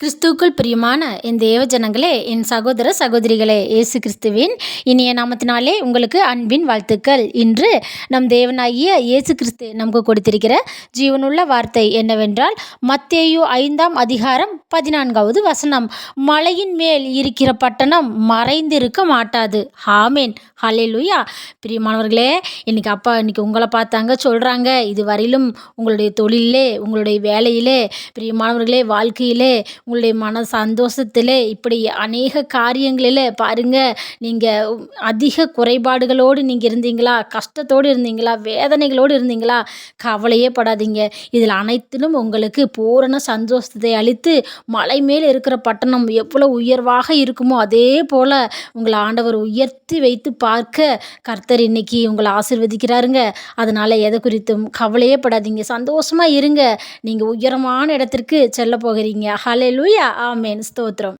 கிறிஸ்துவுக்குள் பிரியமான என் தேவ ஜனங்களே, என் சகோதர சகோதரிகளே, இயேசு கிறிஸ்துவின் இனிய நாமத்தினாலே உங்களுக்கு அன்பின் வாழ்த்துக்கள். இன்று நம் தேவனாகிய இயேசு கிறிஸ்து நமக்கு கொடுத்திருக்கிற ஜீவனுள்ள வார்த்தை என்னவென்றால், மத்தேயு 5ஆம் அதிகாரம் 14வது வசனம். மலையின் மேல் இருக்கிற பட்டணம் மறைந்திருக்க மாட்டாது. ஆமேன், ஹல்லேலூயா. பிரியமானவர்களே, இன்னைக்கு உங்களை பார்த்தாங்க சொல்கிறாங்க, இது வரையிலும் உங்களுடைய தொழிலே, உங்களுடைய வேலையிலே, பிரியமானவர்களே, வாழ்க்கையிலே, உங்களுடைய மன சந்தோஷத்திலே, இப்படி அநேக காரியங்களில் பாருங்கள், நீங்கள் அதிக குறைபாடுகளோடு நீங்கள் இருந்தீங்களா, கஷ்டத்தோடு இருந்தீங்களா, வேதனைகளோடு இருந்தீங்களா, கவலையே படாதீங்க. இதில் அனைத்திலும் உங்களுக்கு பூரண சந்தோஷத்தை அளித்து, மலை மேல் இருக்கிற பட்டணம் எவ்வளோ உயர்வாக இருக்குமோ அதே போல் உங்களை ஆண்டவர் உயர்த்தி வைத்து பார்க்க கர்த்தர் இன்னைக்கு உங்களை ஆசீர்வதிக்கிறாருங்க. அதனால் எதை குறித்தும் கவலையே படாதீங்க, சந்தோஷமாக இருங்க. நீங்கள் உயரமான இடத்திற்கு செல்ல போகிறீங்க. ஹல்லேலூயா, ஆமென், ஸ்தோத்திரம்.